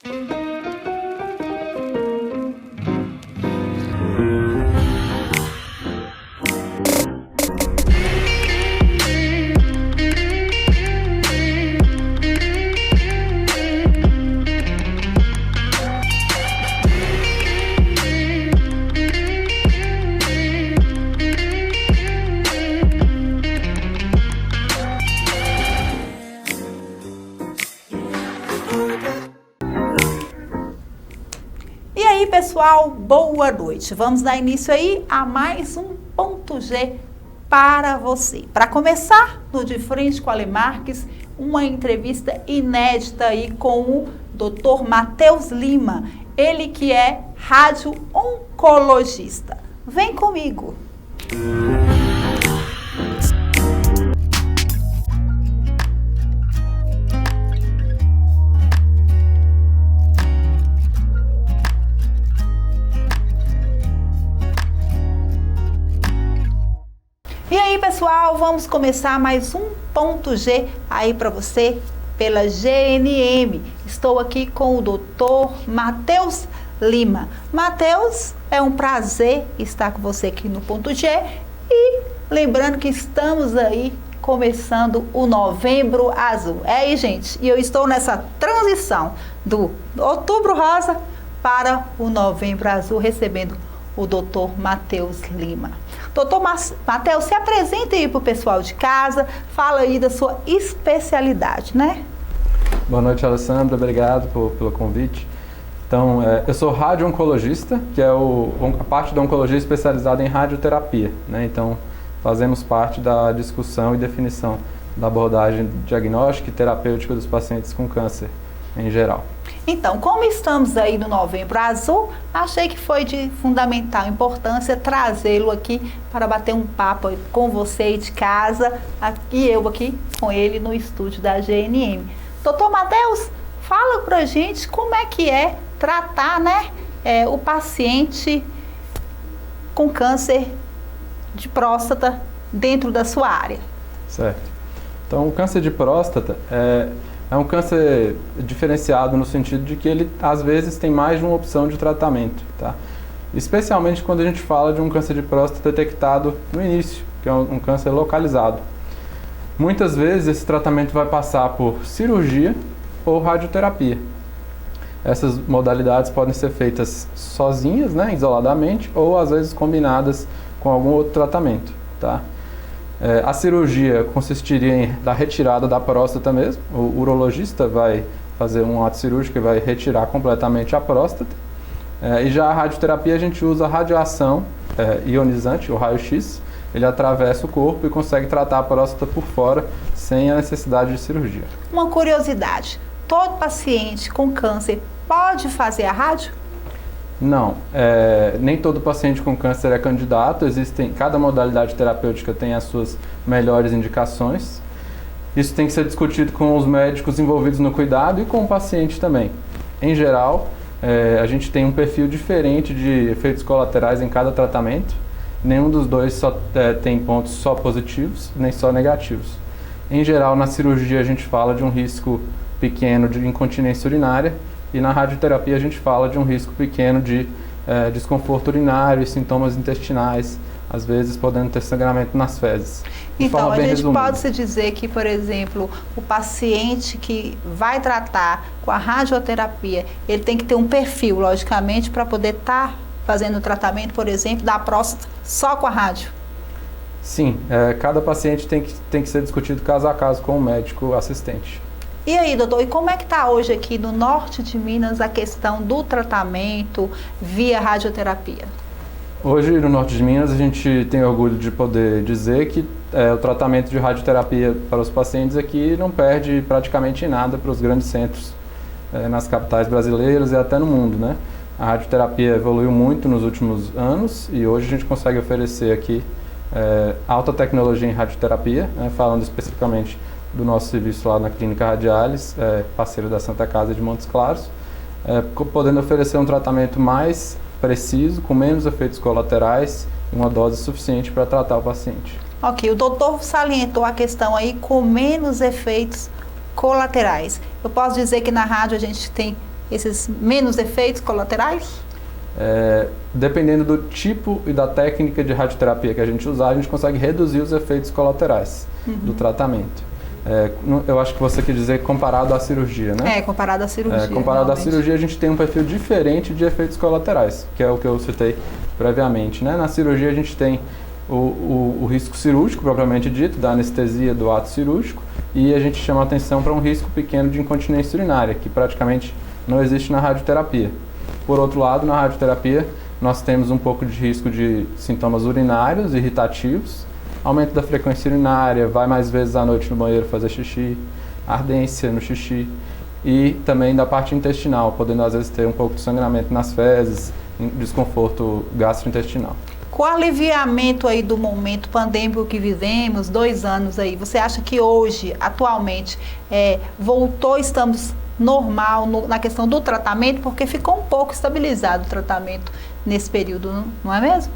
E aí, pessoal, boa noite. Vamos dar início aí a mais um Ponto G para você. Para começar, no De Frente com Ale Marques, uma entrevista inédita aí com o Dr. Matheus Lima, ele que é radio-oncologista. Vem comigo. E aí, pessoal, vamos começar mais um Ponto G aí para você pela GNM. Estou aqui com o Dr. Matheus Lima. Matheus, é um prazer estar com você aqui no Ponto G e lembrando que estamos aí começando o Novembro Azul. É aí, gente, e eu estou nessa transição do Outubro Rosa para o Novembro Azul, recebendo o Dr. Matheus Lima. Doutor Matheus, se apresenta aí para o pessoal de casa, fala aí da sua especialidade, né? Boa noite, Alessandra, obrigado pelo convite. Então, eu sou radio-oncologista, que é a parte da oncologia especializada em radioterapia, né? Então, fazemos parte da discussão e definição da abordagem diagnóstica e terapêutica dos pacientes com câncer em geral. Então, como estamos aí no Novembro Azul, achei que foi de fundamental importância trazê-lo aqui para bater um papo com você aí de casa, e eu aqui com ele no estúdio da GNM. Doutor Matheus, fala pra gente como é que é tratar, né, o paciente com câncer de próstata dentro da sua área. Certo. Então, o câncer de próstata é um câncer diferenciado no sentido de que ele, às vezes, tem mais de uma opção de tratamento, tá? Especialmente quando a gente fala de um câncer de próstata detectado no início, que é um câncer localizado. Muitas vezes, esse tratamento vai passar por cirurgia ou radioterapia. Essas modalidades podem ser feitas sozinhas, né, isoladamente, ou, às vezes, combinadas com algum outro tratamento, tá? A cirurgia consistiria na retirada da próstata mesmo. O urologista vai fazer um ato cirúrgico e vai retirar completamente a próstata. E já a radioterapia, a gente usa a radiação ionizante, o raio-x. Ele atravessa o corpo e consegue tratar a próstata por fora, sem a necessidade de cirurgia. Uma curiosidade, todo paciente com câncer pode fazer a rádio? Não, nem todo paciente com câncer é candidato, cada modalidade terapêutica tem as suas melhores indicações. Isso tem que ser discutido com os médicos envolvidos no cuidado e com o paciente também. Em geral, a gente tem um perfil diferente de efeitos colaterais em cada tratamento. Nenhum dos dois tem pontos só positivos, nem só negativos. Em geral, na cirurgia a gente fala de um risco pequeno de incontinência urinária, e na radioterapia a gente fala de um risco pequeno de desconforto urinário e sintomas intestinais, às vezes podendo ter sangramento nas fezes. Então, a gente pode-se dizer que, por exemplo, o paciente que vai tratar com a radioterapia, ele tem que ter um perfil, logicamente, para poder estar fazendo o tratamento, por exemplo, da próstata só com a rádio? Sim, cada paciente tem que ser discutido caso a caso com o médico assistente. E aí, doutor, e como é que está hoje aqui no norte de Minas a questão do tratamento via radioterapia? Hoje, no norte de Minas, a gente tem orgulho de poder dizer que o tratamento de radioterapia para os pacientes aqui não perde praticamente nada para os grandes centros nas capitais brasileiras e até no mundo, né? A radioterapia evoluiu muito nos últimos anos e hoje a gente consegue oferecer aqui alta tecnologia em radioterapia, né, falando especificamente do nosso serviço lá na Clínica Radialis, parceiro da Santa Casa de Montes Claros, podendo oferecer um tratamento mais preciso, com menos efeitos colaterais e uma dose suficiente para tratar o paciente. Ok, o doutor salientou a questão aí com menos efeitos colaterais. Eu posso dizer que na rádio a gente tem esses menos efeitos colaterais? Dependendo do tipo e da técnica de radioterapia que a gente usar, a gente consegue reduzir os efeitos colaterais do tratamento. Eu acho que você quer dizer comparado à cirurgia, né? Comparado à cirurgia. Comparado à cirurgia, a gente tem um perfil diferente de efeitos colaterais, que é o que eu citei previamente, né? Na cirurgia, a gente tem o risco cirúrgico, propriamente dito, da anestesia do ato cirúrgico, e a gente chama atenção para um risco pequeno de incontinência urinária, que praticamente não existe na radioterapia. Por outro lado, na radioterapia, nós temos um pouco de risco de sintomas urinários, irritativos, aumento da frequência urinária, vai mais vezes à noite no banheiro fazer xixi, ardência no xixi, e também da parte intestinal, podendo às vezes ter um pouco de sangramento nas fezes, desconforto gastrointestinal. Com o aliviamento aí do momento pandêmico que vivemos, 2 anos aí, você acha que hoje, atualmente, estamos normal na questão do tratamento, porque ficou um pouco estabilizado o tratamento nesse período, não é mesmo?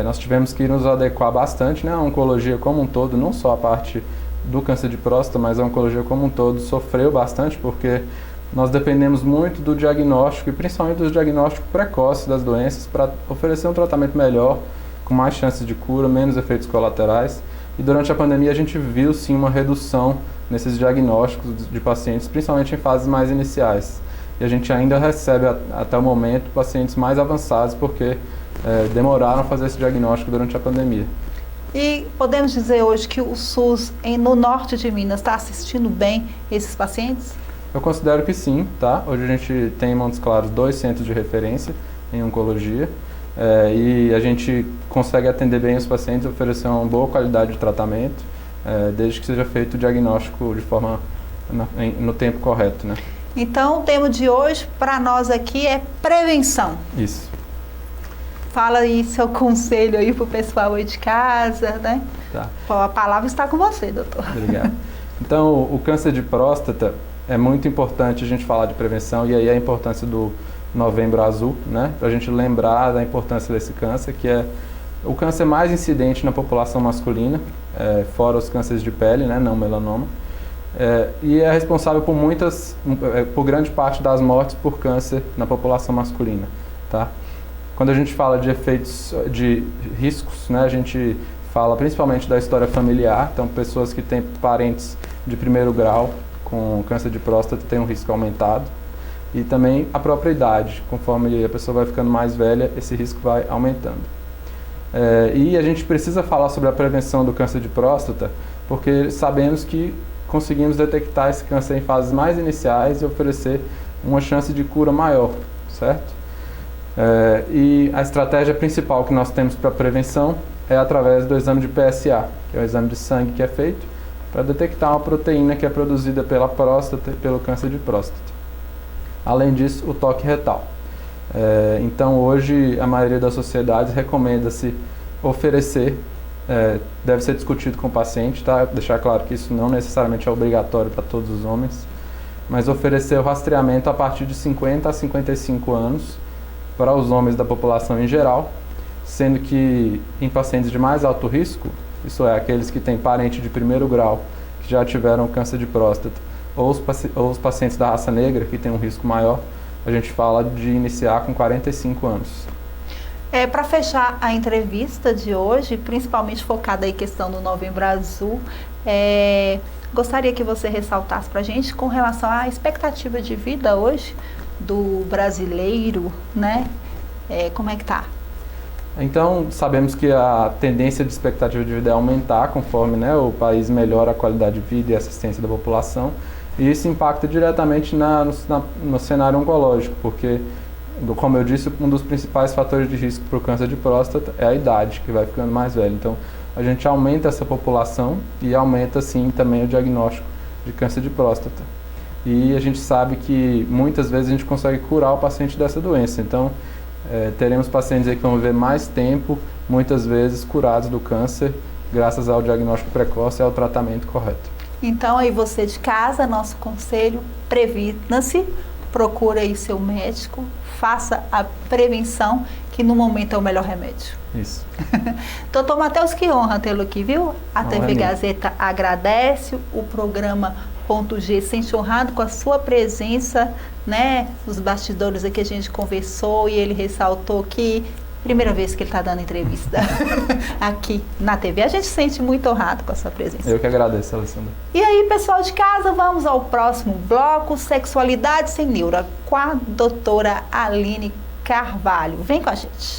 Nós tivemos que nos adequar bastante, né? A oncologia como um todo, não só a parte do câncer de próstata, mas a oncologia como um todo sofreu bastante, porque nós dependemos muito do diagnóstico, e principalmente do diagnóstico precoce das doenças, para oferecer um tratamento melhor, com mais chances de cura, menos efeitos colaterais. E durante a pandemia a gente viu sim uma redução nesses diagnósticos de pacientes, principalmente em fases mais iniciais. E a gente ainda recebe até o momento pacientes mais avançados, porque demoraram a fazer esse diagnóstico durante a pandemia. E podemos dizer hoje que o SUS no norte de Minas está assistindo bem esses pacientes? Eu considero que sim, tá? Hoje a gente tem em Montes Claros 2 centros de referência em oncologia, e a gente consegue atender bem os pacientes, oferecer uma boa qualidade de tratamento, desde que seja feito o diagnóstico de forma no tempo correto, né? Então, o tema de hoje para nós aqui é prevenção. Isso. Fala aí seu conselho aí para o pessoal aí de casa, né? Tá. A palavra está com você, doutor. Obrigado. Então, o câncer de próstata é muito importante a gente falar de prevenção, e aí a importância do Novembro Azul, né? Para a gente lembrar da importância desse câncer, que é o câncer mais incidente na população masculina, fora os cânceres de pele, né? Não melanoma. E é responsável por grande parte das mortes por câncer na população masculina, tá? Quando a gente fala de efeitos, de riscos, né, a gente fala principalmente da história familiar, então pessoas que têm parentes de primeiro grau com câncer de próstata têm um risco aumentado, e também a própria idade, conforme a pessoa vai ficando mais velha, esse risco vai aumentando. E a gente precisa falar sobre a prevenção do câncer de próstata, porque sabemos que conseguimos detectar esse câncer em fases mais iniciais e oferecer uma chance de cura maior, certo? E a estratégia principal que nós temos para prevenção é através do exame de PSA, que é o exame de sangue que é feito para detectar uma proteína que é produzida pela próstata e pelo câncer de próstata. Além disso, o toque retal. Então, hoje, a maioria das sociedades recomenda-se oferecer, deve ser discutido com o paciente, tá? Deixar claro que isso não necessariamente é obrigatório para todos os homens, mas oferecer o rastreamento a partir de 50 a 55 anos, para os homens da população em geral, sendo que em pacientes de mais alto risco, isso é, aqueles que têm parente de primeiro grau, que já tiveram câncer de próstata, ou os pacientes da raça negra, que têm um risco maior, a gente fala de iniciar com 45 anos. Para fechar a entrevista de hoje, principalmente focada em questão do Novembro Azul, gostaria que você ressaltasse para a gente com relação à expectativa de vida hoje do brasileiro, né? Como é que tá? Então, sabemos que a tendência de expectativa de vida é aumentar conforme, né, o país melhora a qualidade de vida e a assistência da população, e isso impacta diretamente no cenário oncológico, porque, como eu disse, um dos principais fatores de risco para o câncer de próstata é a idade, que vai ficando mais velha. Então, a gente aumenta essa população e aumenta, sim, também o diagnóstico de câncer de próstata. E a gente sabe que muitas vezes a gente consegue curar o paciente dessa doença. Então, teremos pacientes aí que vão viver mais tempo, muitas vezes curados do câncer, graças ao diagnóstico precoce e ao tratamento correto. Então, aí você de casa, nosso conselho, previna-se, procura aí seu médico, faça a prevenção, que no momento é o melhor remédio. Isso. Doutor Matheus, que honra tê-lo aqui, viu? A TV Gazeta agradece, o programa Ponto G sente honrado com a sua presença, né? Nos bastidores aqui a gente conversou e ele ressaltou que primeira vez que ele está dando entrevista aqui na TV. A gente se sente muito honrado com a sua presença. Eu que agradeço, Alessandra. E aí, pessoal de casa, vamos ao próximo bloco, Sexualidade Sem Neura, com a doutora Aline Carvalho. Vem com a gente.